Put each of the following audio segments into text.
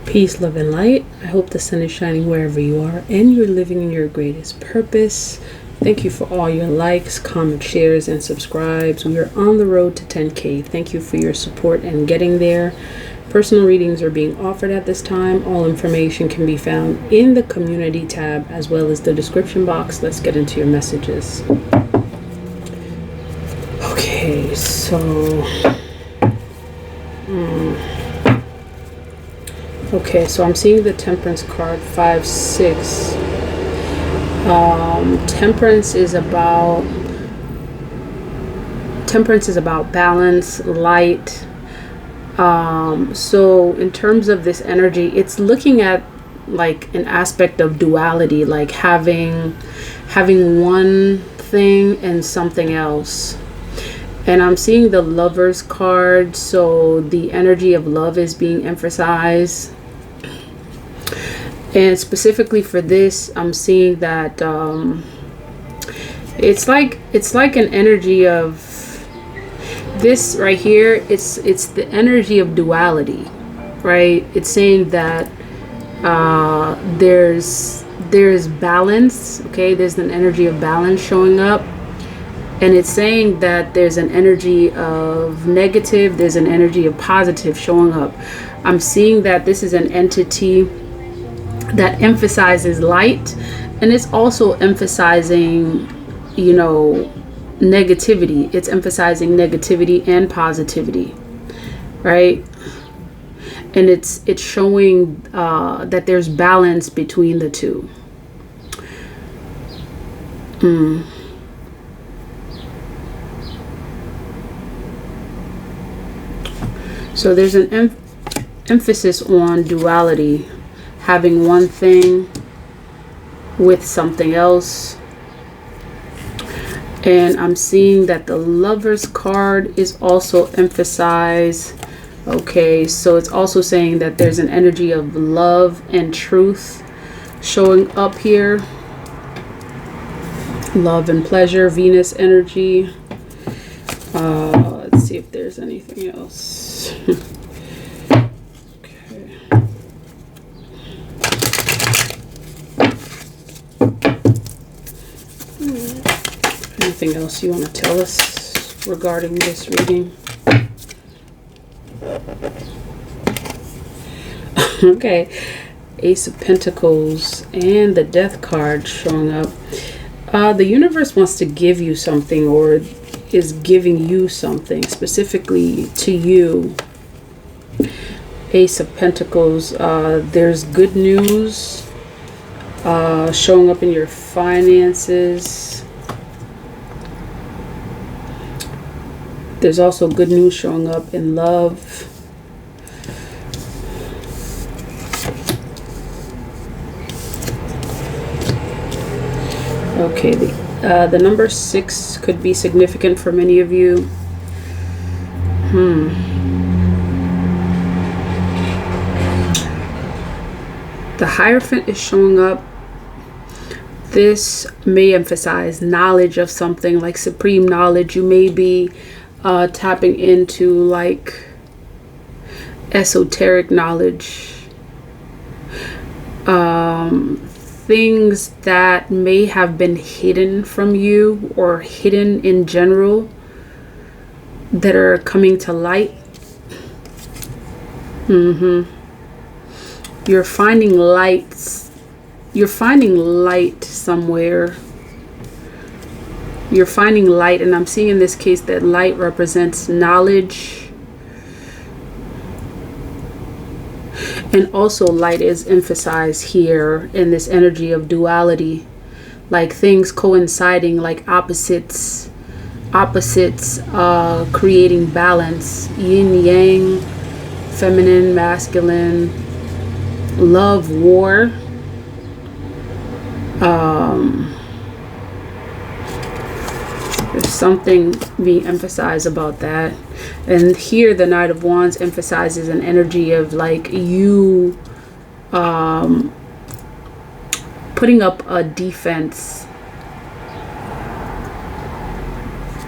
Peace, love, and light. I hope the sun is shining wherever you are and you're living in your greatest purpose. Thank you for all your likes, comments, shares, and subscribes. We are on the road to 10K. Thank you for your support and getting there. Personal readings are being offered at this time. All information can be found in the community tab as well as the description box. Let's get into your messages. Okay, so... Okay, so I'm seeing the Temperance card, 5, 6. Temperance is about balance, light. So in terms of this energy, it's looking at like an aspect of duality, like having one thing and something else. And I'm seeing the Lovers card, so the energy of love is being emphasized. And specifically for this, I'm seeing that it's like an energy of this right here. It's the energy of duality, right? It's saying that there's balance. Okay, there's an energy of balance showing up. And it's saying that there's an energy of negative, there's an energy of positive showing up. I'm seeing that this is an entity that emphasizes light, and it's also emphasizing, negativity. It's emphasizing negativity and positivity, right? And it's showing that there's balance between the two. So there's an emphasis on duality, having one thing with something else. And I'm seeing that the Lovers card is also emphasized. Okay, so it's also saying that there's an energy of love and truth showing up here. Love and pleasure, Venus energy. Let's see if there's anything else. Okay. Anything else you want to tell us regarding this reading? Okay. Ace of Pentacles and the Death card showing up. The universe wants to give you something, or is giving you something specifically to you. Ace of Pentacles, there's good news showing up in your finances. There's also good news showing up in love. Okay, the number 6 could be significant for many of you. The Hierophant is showing up. This may emphasize knowledge of something, like supreme knowledge. You may be tapping into like esoteric knowledge. Things that may have been hidden from you, or hidden in general, that are coming to light. You're finding lights. You're finding light somewhere. You're finding light, and I'm seeing in this case that light represents knowledge. And also light is emphasized here in this energy of duality, like things coinciding, like opposites creating balance, yin yang, feminine, masculine, love, war. There's something being emphasized about that. And here the Knight of Wands emphasizes an energy of like you putting up a defense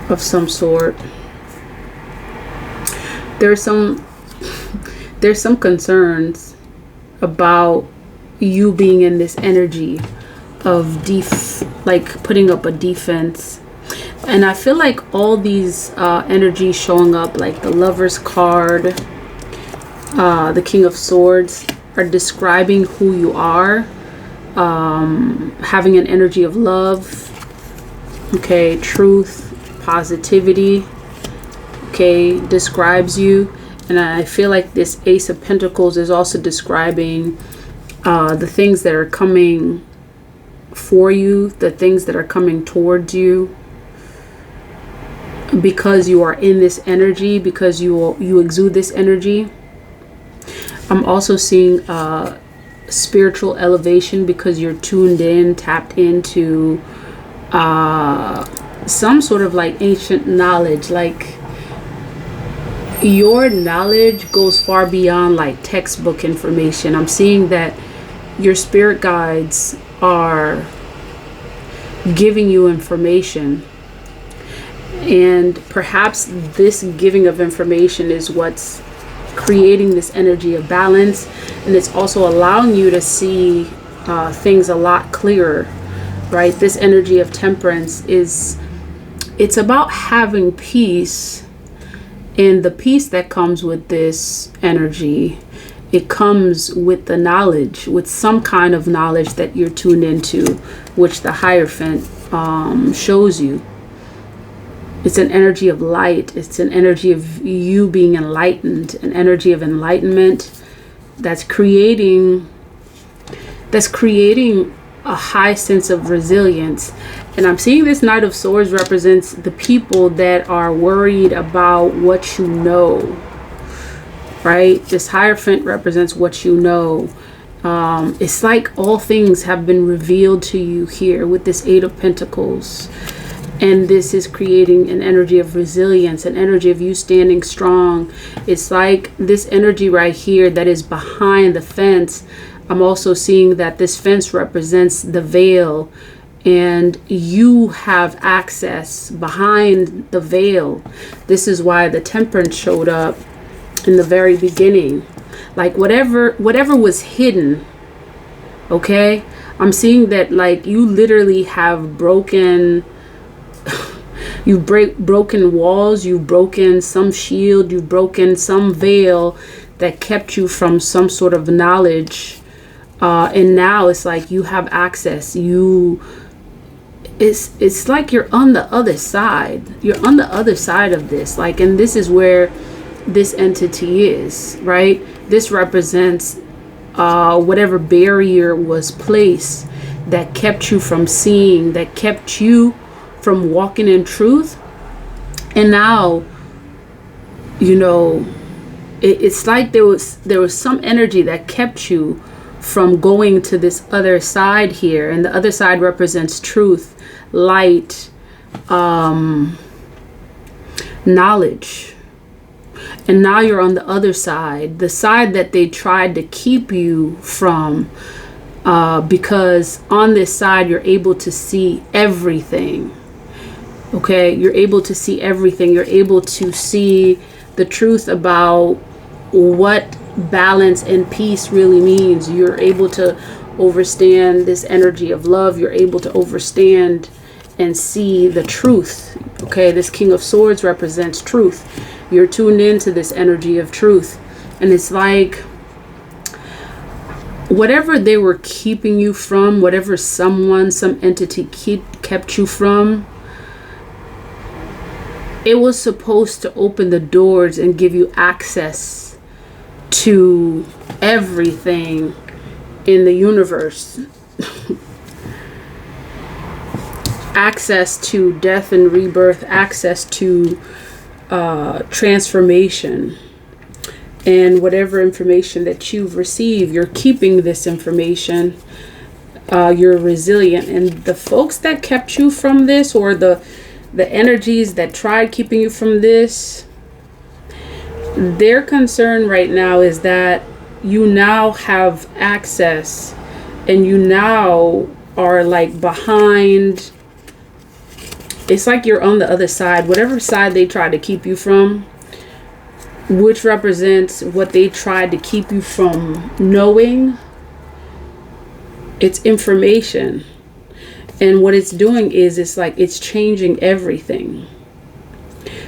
of some sort. There's some concerns about you being in this energy of like putting up a defense. And I feel like all these energies showing up, like the Lover's card, the King of Swords, are describing who you are, having an energy of love, okay, truth, positivity, okay, describes you. And I feel like this Ace of Pentacles is also describing the things that are coming for you, the things that are coming towards you, because you are in this energy, because you exude this energy. I'm also seeing spiritual elevation because you're tuned in, tapped into some sort of like ancient knowledge. Like your knowledge goes far beyond like textbook information. I'm seeing that your spirit guides are giving you information, and perhaps this giving of information is what's creating this energy of balance, and it's also allowing you to see things a lot clearer, right? This energy of temperance it's about having peace, and the peace that comes with this energy, it comes with the knowledge, with some kind of knowledge that you're tuned into, which the Hierophant shows you. It's an energy of light. It's an energy of you being enlightened, an energy of enlightenment that's creating a high sense of resilience. And I'm seeing this Knight of Swords represents the people that are worried about what you know, right? This Hierophant represents what you know. It's like all things have been revealed to you here with this Eight of Pentacles. And this is creating an energy of resilience, an energy of you standing strong. It's like this energy right here that is behind the fence. I'm also seeing that this fence represents the veil, and you have access behind the veil. This is why the Temperance showed up in the very beginning. Like whatever was hidden, okay? I'm seeing that like you literally have broken broken walls, you've broken some shield, you've broken some veil that kept you from some sort of knowledge, and now it's like you have access. It's like you're on the other side. You're on the other side of this, like, and this is where this entity is, right? This represents whatever barrier was placed that kept you from seeing, that kept you from walking in truth. And now, you know, it's like there was some energy that kept you from going to this other side here, and the other side represents truth, light, knowledge. And now you're on the other side, the side that they tried to keep you from, because on this side you're able to see everything. Okay, you're able to see everything. You're able to see the truth about what balance and peace really means. You're able to understand this energy of love. You're able to understand and see the truth. Okay, this King of Swords represents truth. You're tuned into this energy of truth. And it's like whatever they were keeping you from, whatever some entity kept you from, it was supposed to open the doors and give you access to everything in the universe. Access to death and rebirth, access to transformation. And whatever information that you've received, you're keeping this information. You're resilient. And the folks that kept you from this, or the energies that tried keeping you from this, their concern right now is that you now have access, and you now are like behind. It's like you're on the other side. Whatever side they tried to keep you from, which represents what they tried to keep you from knowing. It's information. And what it's doing is it's like it's changing everything.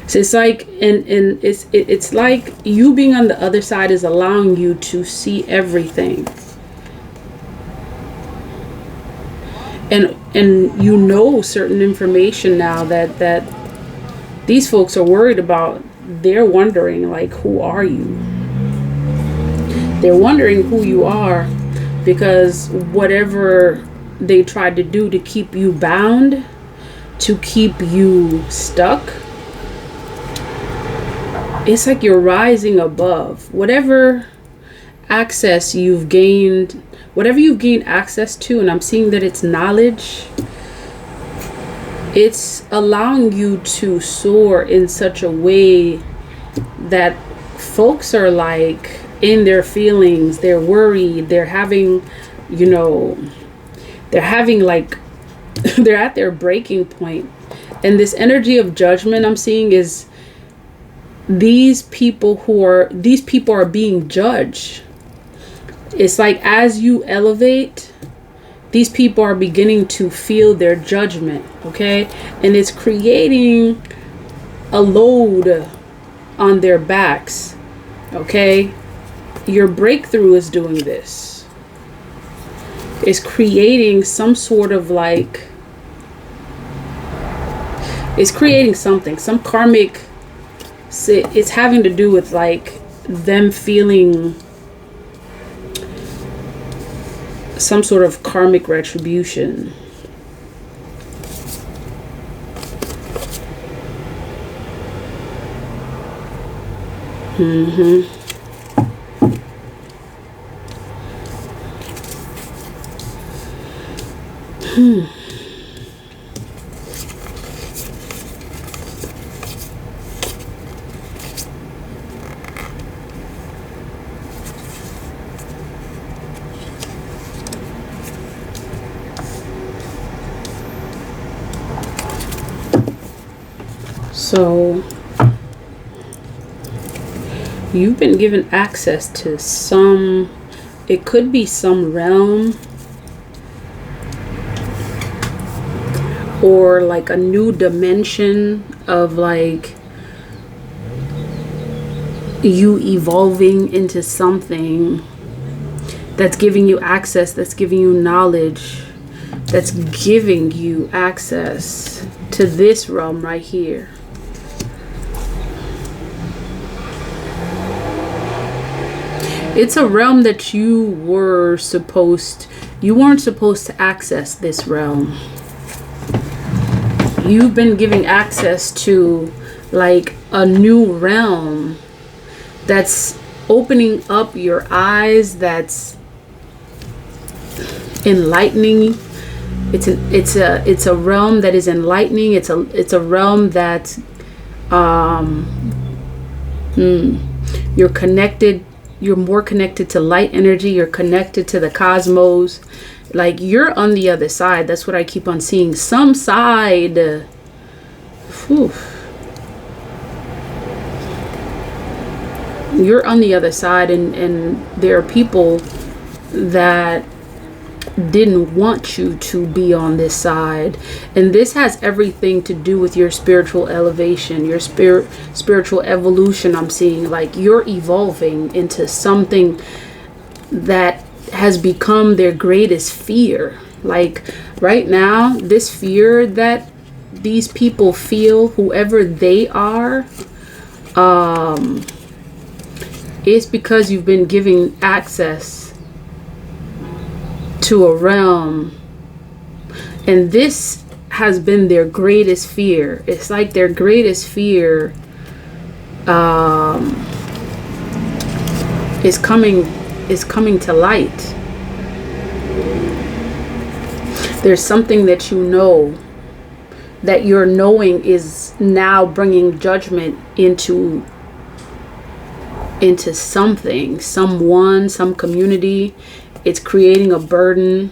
So it's like, and it's like you being on the other side is allowing you to see everything. And you know certain information now that these folks are worried about. They're wondering, like, who are you? They're wondering who you are, because whatever they tried to do to keep you bound, to keep you stuck, it's like you're rising above. Whatever access you've gained, whatever you've gained access to, and I'm seeing that it's knowledge, it's allowing you to soar in such a way that folks are like in their feelings, they're worried, they're having, you know, they're having like, they're at their breaking point. And this energy of judgment I'm seeing is these people are being judged. It's like as you elevate, these people are beginning to feel their judgment, okay? And it's creating a load on their backs, okay? Your breakthrough is doing this. It's creating some sort of like, it's creating something, some karmic, it's having to do with like them feeling some sort of karmic retribution. So you've been given access to some, it could be some realm or like a new dimension of like you evolving into something that's giving you access, that's giving you knowledge, that's giving you access to this realm right here. It's a realm that you weren't supposed to access this realm. You've been giving access to like a new realm that's opening up your eyes, that's enlightening. It's a realm that is enlightening. It's a realm that you're connected. You're more connected to light energy. You're connected to the cosmos. Like you're on the other side. That's what I keep on seeing. Some side. Whew. You're on the other side, and there are people that didn't want you to be on this side, and this has everything to do with your spiritual elevation, your spiritual evolution. I'm seeing like you're evolving into something that has become their greatest fear. Like right now, this fear that these people feel, whoever they are, is because you've been giving access to a realm, and this has been their greatest fear. It's like their greatest fear is coming to light. There's something that you know, that your knowing is now bringing judgment into something, someone, some community. It's creating a burden.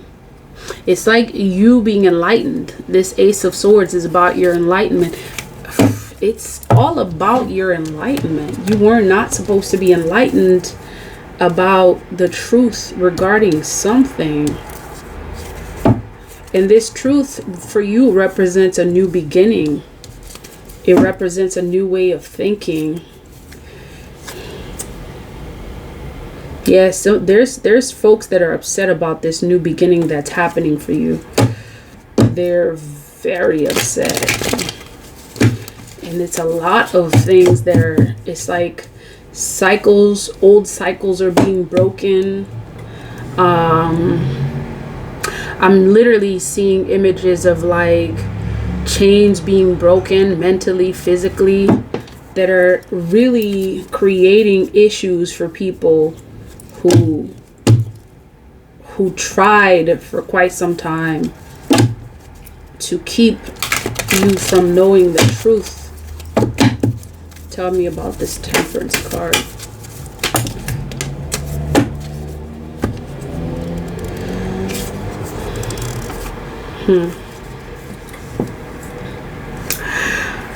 It's like you being enlightened. This Ace of Swords is about your enlightenment. it's all about your enlightenment. You were not supposed to be enlightened about the truth regarding something. And this truth for you represents a new beginning. It represents a new way of thinking. Yeah, so there's folks that are upset about this new beginning that's happening for you. They're very upset. And it's a lot of things that are, it's like cycles, old cycles are being broken. I'm literally seeing images of like chains being broken mentally, physically, that are really creating issues for people who tried for quite some time to keep you from knowing the truth. Tell me about this Temperance card.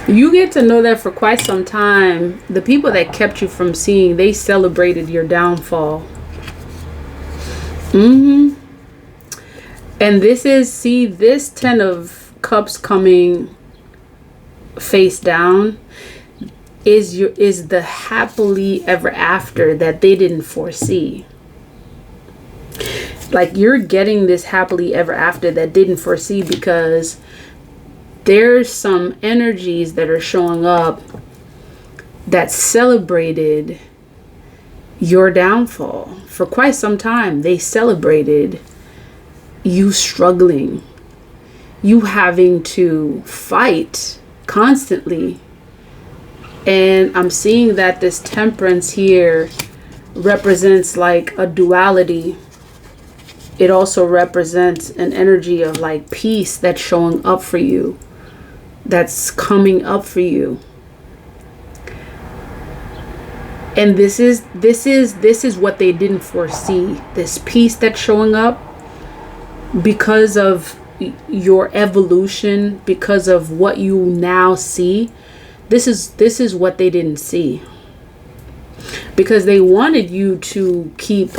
You get to know that for quite some time, the people that kept you from seeing, they celebrated your downfall. And this is, see, this 10 of Cups coming face down is the happily ever after that they didn't foresee. Like, you're getting this happily ever after that didn't foresee, because there's some energies that are showing up that celebrated your downfall. For quite some time, they celebrated you struggling, you having to fight constantly. And I'm seeing that this Temperance here represents like a duality. It also represents an energy of like peace that's showing up for you, that's coming up for you. And this is what they didn't foresee. This peace that's showing up because of your evolution, because of what you now see. This is what they didn't see. Because they wanted you to keep,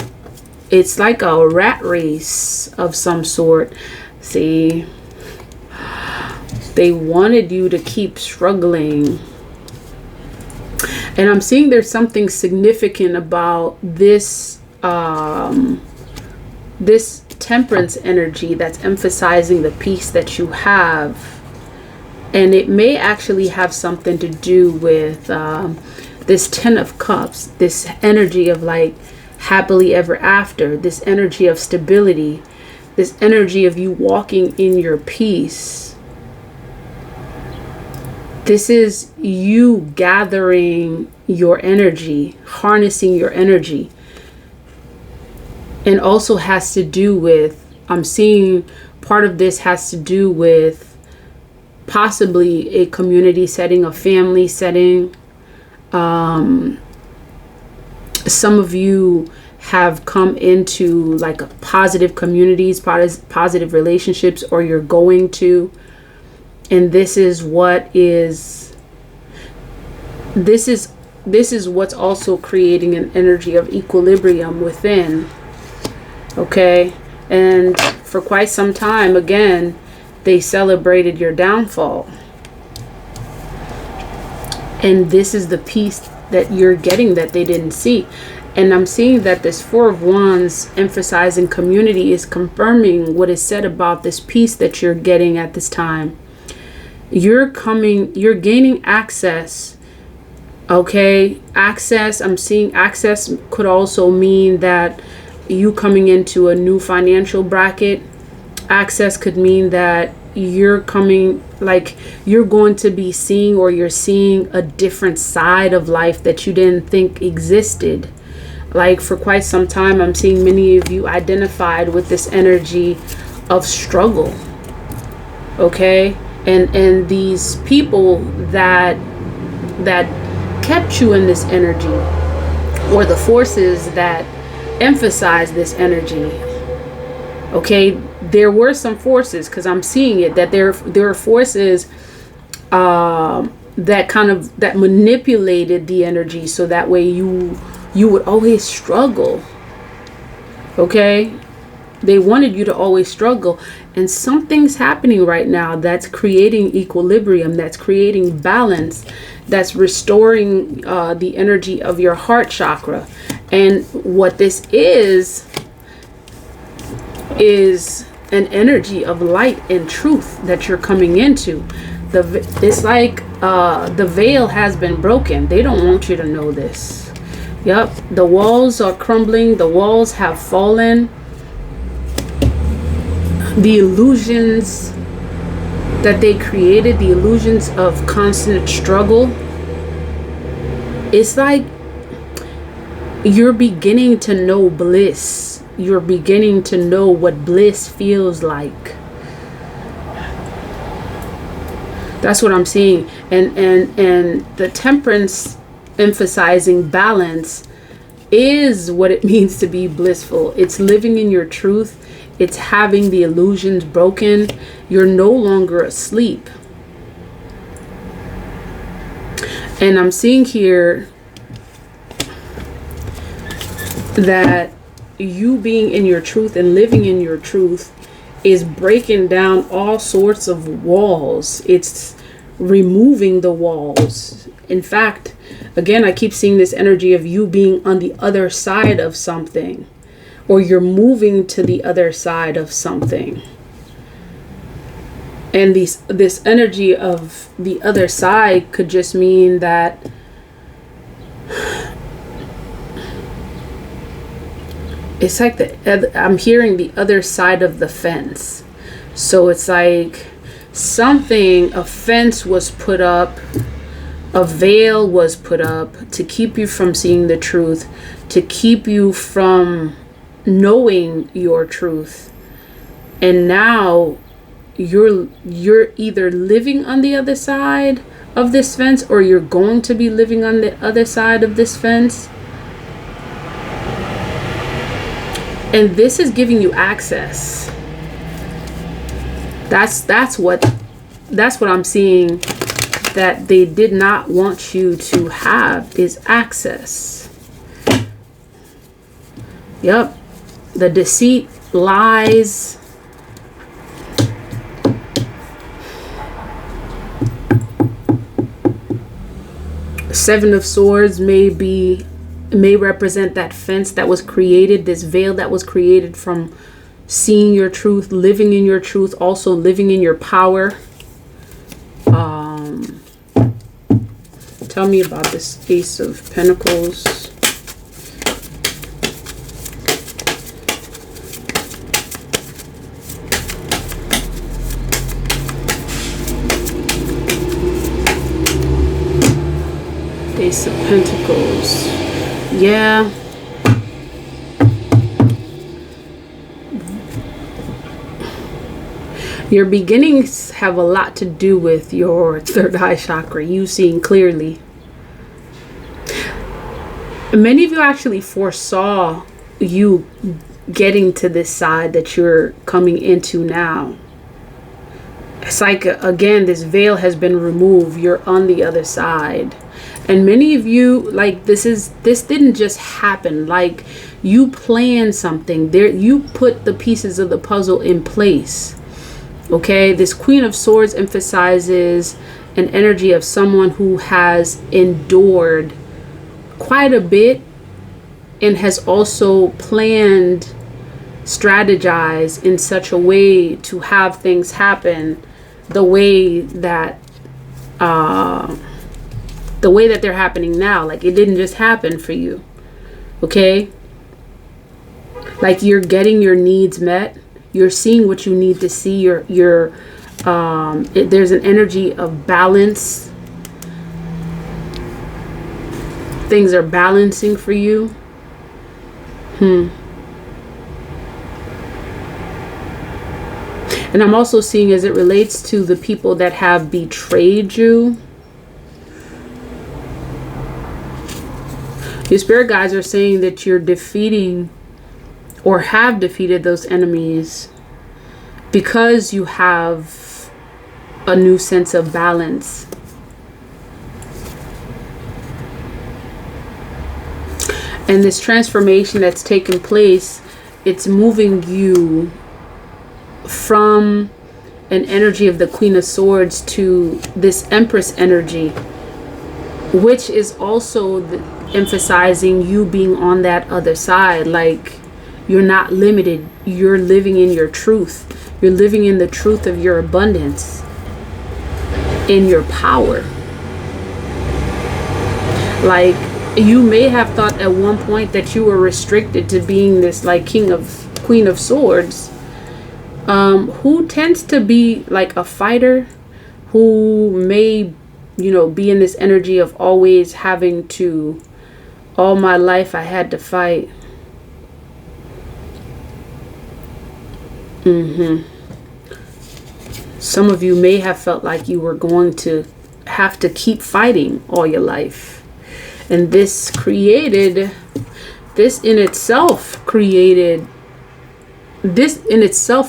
it's like a rat race of some sort. See, they wanted you to keep struggling. And I'm seeing there's something significant about this this Temperance energy that's emphasizing the peace that you have. And it may actually have something to do with this 10 of Cups, this energy of like happily ever after, this energy of stability, this energy of you walking in your peace. This is you gathering your energy, harnessing your energy. And also has to do with, I'm seeing part of this has to do with possibly a community setting, a family setting. Some of you have come into like a positive communities, positive relationships, or you're going to. And this is what is, this is what's also creating an energy of equilibrium within. Okay. And for quite some time, again, they celebrated your downfall. And this is the peace that you're getting that they didn't see. And I'm seeing that this 4 of Wands emphasizing community is confirming what is said about this peace that you're getting at this time. You're gaining access. Okay. Access, I'm seeing access could also mean that you coming into a new financial bracket. Access could mean that you're coming, like you're going to be seeing, or you're seeing a different side of life that you didn't think existed. Like for quite some time, I'm seeing many of you identified with this energy of struggle. Okay. And these people that kept you in this energy, or the forces that emphasize this energy. Okay, there were some forces, because I'm seeing it, that there are forces that manipulated the energy, so that way you would always struggle. Okay, they wanted you to always struggle, and something's happening right now that's creating equilibrium, that's creating balance, that's restoring the energy of your heart chakra. And what this is an energy of light and truth that you're coming into. It's like the veil has been broken. They don't want you to know this. Yep, the walls are crumbling. The walls have fallen. The illusions that they created, the illusions of constant struggle, it's like you're beginning to know bliss. You're beginning to know what bliss feels like. That's what I'm seeing. And the temperance, emphasizing balance, is what it means to be blissful. It's living in your truth. It's having the illusions broken. You're no longer asleep. And I'm seeing here that you being in your truth and living in your truth is breaking down all sorts of walls. It's removing the walls. In fact, again, I keep seeing this energy of you being on the other side of something, or you're moving to the other side of something. And this energy of the other side could just mean that it's like I'm hearing the other side of the fence. So it's like a fence was put up, a veil was put up to keep you from seeing the truth, to keep you from knowing your truth. And now you're either living on the other side of this fence, or you're going to be living on the other side of this fence. And this is giving you access. That's what I'm seeing that they did not want you to have, is access. Yep. The deceit, lies. Seven of Swords may represent that fence that was created, this veil that was created from seeing your truth, living in your truth, also living in your power. Tell me about this Ace of Pentacles. Ace of Pentacles. Yeah. Your beginnings have a lot to do with your third eye chakra, you seeing clearly. Many of you actually foresaw you getting to this side that you're coming into now. It's like, again, this veil has been removed. You're on the other side. And many of you, like, this didn't just happen. Like, you planned something there. You put the pieces of the puzzle in place. Okay, this Queen of Swords emphasizes an energy of someone who has endured quite a bit and has also planned, strategized in such a way to have things happen the way that they're happening now. Like, it didn't just happen for you. Okay, like, you're getting your needs met. You're seeing what you need to see. There's an energy of balance. Things are balancing for you. And I'm also seeing, as it relates to the people that have betrayed you, your spirit guides are saying that you're defeating or have defeated those enemies because you have a new sense of balance. And this transformation that's taken place, it's moving you from an energy of the Queen of Swords to this Empress energy, which is also emphasizing you being on that other side. Like, you're not limited. You're living in your truth. You're living in the truth of your abundance, in your power. Like, you may have thought at one point that you were restricted to being this like Queen of Swords, who tends to be like a fighter, who may, be in this energy of always having to, all my life I had to fight. Some of you may have felt like you were going to have to keep fighting all your life. And this in itself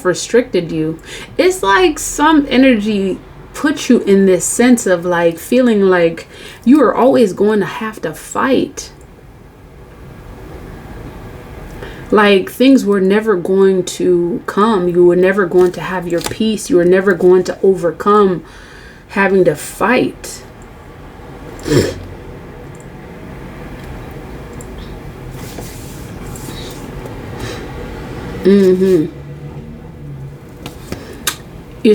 restricted you. It's like some energy put you in this sense of like feeling like you are always going to have to fight. Like things were never going to come. You were never going to have your peace. You were never going to overcome having to fight. Your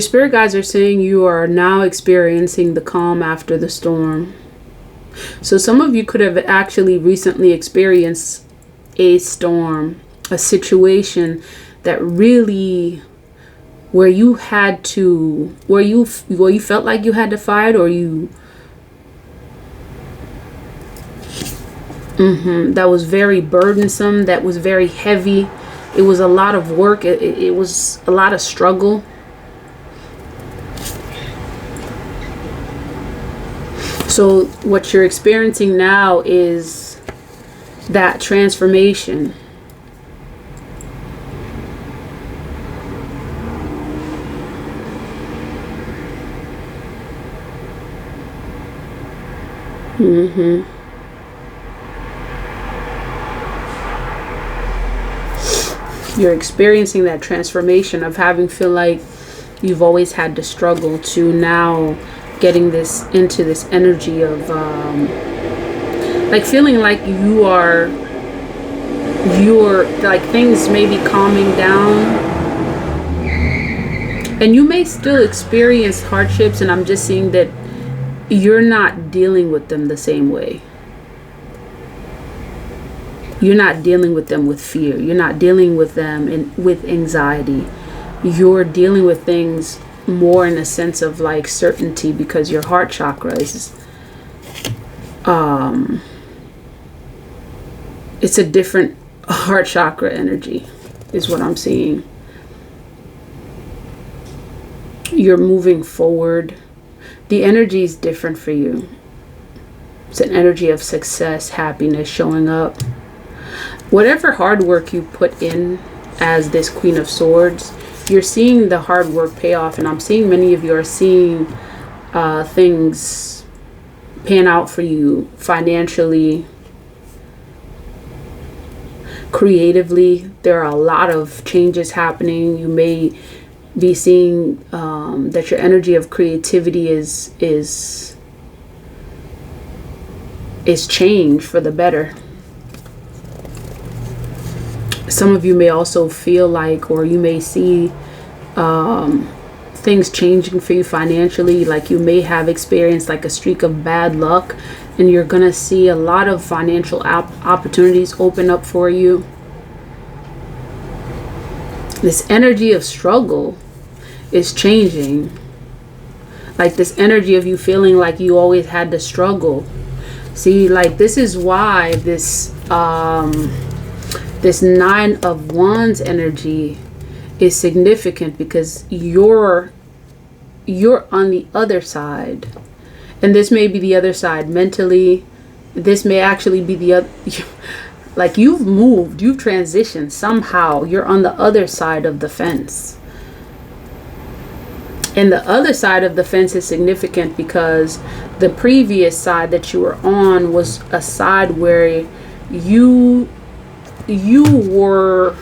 spirit guides are saying you are now experiencing the calm after the storm. So some of you could have actually recently experienced a storm, a situation that really, where you felt like you had to fight, or that was very burdensome, that was very heavy. It was a lot of work. It was a lot of struggle. So what you're experiencing now is that transformation. You're experiencing that transformation of having feel like you've always had to struggle to now getting this into this energy of like feeling like you're like things may be calming down, and you may still experience hardships, and I'm just seeing that you're not dealing with them the same way. You're not dealing with them with fear. You're not dealing with them with anxiety. You're dealing with things more in a sense of like certainty, because your heart chakra is it's a different heart chakra energy is what I'm seeing. You're moving forward. The energy is different for you. It's an energy of success, happiness, showing up. Whatever hard work you put in as this Queen of Swords, you're seeing the hard work pay off. And I'm seeing many of you are seeing things pan out for you financially, creatively. There are a lot of changes happening. You may be seeing that your energy of creativity is changed for the better. Some of you may also feel like, or you may see things changing for you financially. Like you may have experienced like a streak of bad luck, and you're gonna see a lot of financial opportunities open up for you. This energy of struggle is changing. Like this energy of you feeling like you always had to struggle. See, like this is why this Nine of Wands energy is significant, because you're on the other side, and this may be the other side mentally. This may actually be the other, like you've moved, you've transitioned somehow. You're on the other side of the fence. And the other side of the fence is significant because the previous side that you were on was a side where you were,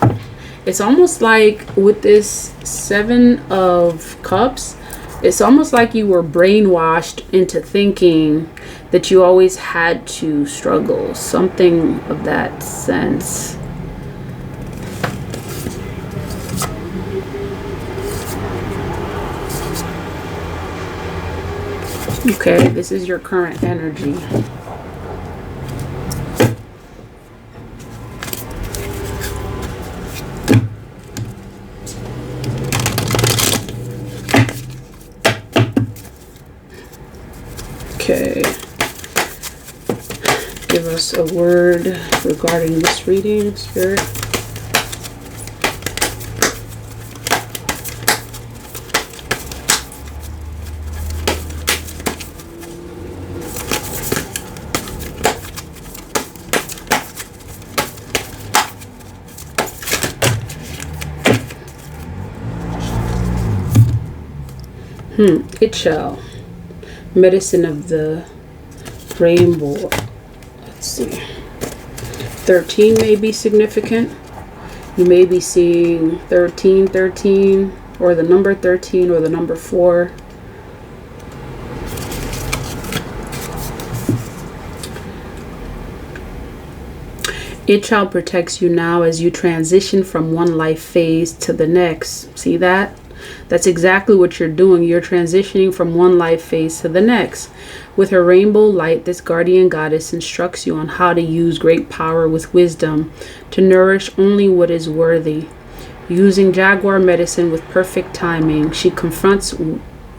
it's almost like with this 7 of Cups, it's almost like you were brainwashed into thinking that you always had to struggle, something of that sense. Okay, this is your current energy. Okay. Give us a word regarding this reading, Spirit. It shall. Medicine of the rainbow. Let's see. 13 may be significant. You may be seeing 13, or the number 13, or the number 4. It shall protect you now as you transition from one life phase to the next. See that? That's exactly what you're doing. You're transitioning from one life phase to the next. With her rainbow light, this guardian goddess instructs you on how to use great power with wisdom to nourish only what is worthy. Using Jaguar medicine with perfect timing, she confronts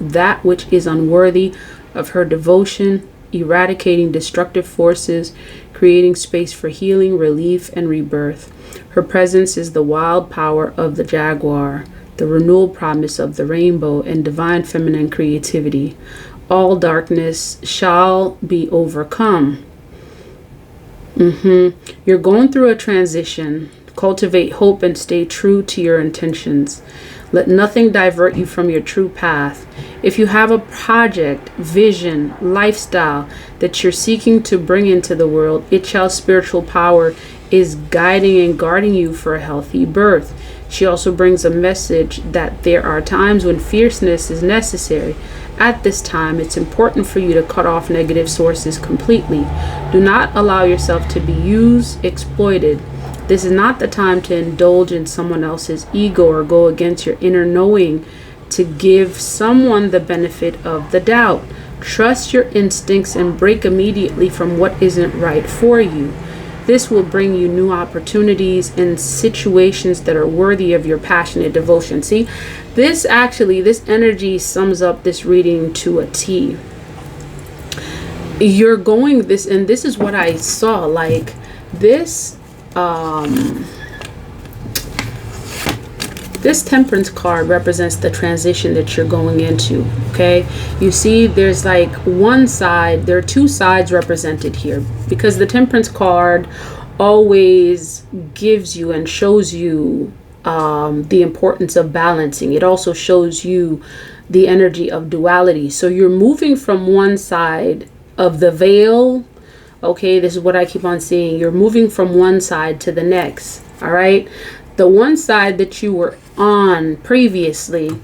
that which is unworthy of her devotion, eradicating destructive forces, creating space for healing, relief, and rebirth. Her presence is the wild power of the Jaguar, the renewal promise of the rainbow, and divine feminine creativity. All darkness shall be overcome. You're going through a transition. Cultivate hope and stay true to your intentions. Let nothing divert you from your true path. If you have a project, vision, lifestyle that you're seeking to bring into the world, it shall spiritual power is guiding and guarding you for a healthy birth. She also brings a message that there are times when fierceness is necessary. At this time, it's important for you to cut off negative sources completely. Do not allow yourself to be used, exploited. This is not the time to indulge in someone else's ego or go against your inner knowing to give someone the benefit of the doubt. Trust your instincts and break immediately from what isn't right for you. This will bring you new opportunities and situations that are worthy of your passionate devotion. See, this energy sums up this reading to a T. You're going this, and this is what I saw, like this, this Temperance card represents the transition that you're going into, okay? You see, there's like one side, there are two sides represented here, because the Temperance card always gives you and shows you the importance of balancing. It also shows you the energy of duality. So you're moving from one side of the veil, okay? This is what I keep on seeing. You're moving from one side to the next, all right? The one side that you were on previously,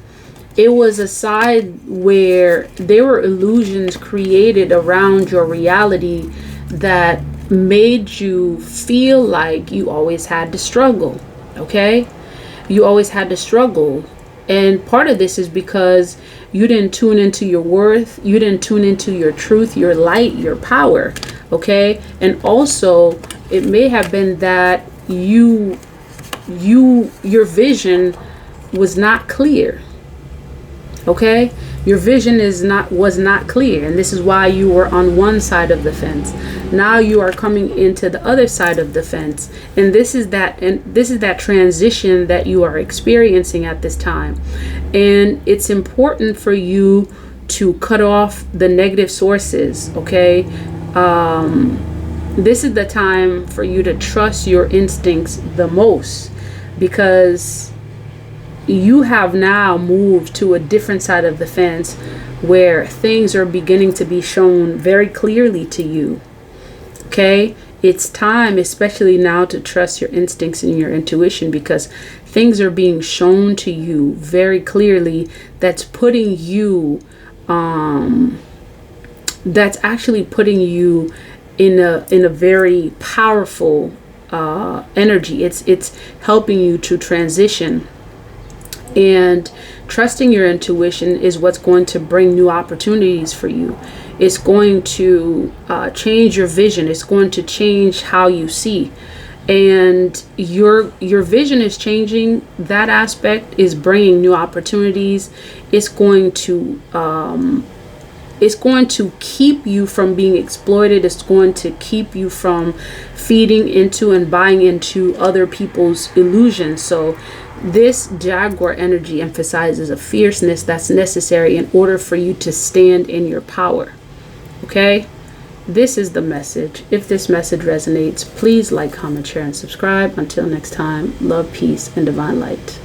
it was a side where there were illusions created around your reality that made you feel like you always had to struggle, okay? You always had to struggle. And part of this is because you didn't tune into your worth, you didn't tune into your truth, your light, your power, okay? And also, it may have been that your vision was not clear, okay? Your vision was not clear, and this is why you were on one side of the fence. Now you are coming into the other side of the fence, and this is that transition that you are experiencing at this time. And it's important for you to cut off the negative sources, okay? This is the time for you to trust your instincts the most, because you have now moved to a different side of the fence where things are beginning to be shown very clearly to you, okay? It's time, especially now, to trust your instincts and your intuition, because things are being shown to you very clearly that's putting you, that's actually putting you in a very powerful energy. It's helping you to transition. And trusting your intuition is what's going to bring new opportunities for you. It's going to change your vision. It's going to change how you see. And your vision is changing. That aspect is bringing new opportunities. It's going to keep you from being exploited. It's going to keep you from feeding into and buying into other people's illusions. So this Jaguar energy emphasizes a fierceness that's necessary in order for you to stand in your power. Okay? This is the message. If this message resonates, please like, comment, share, and subscribe. Until next time, love, peace, and divine light.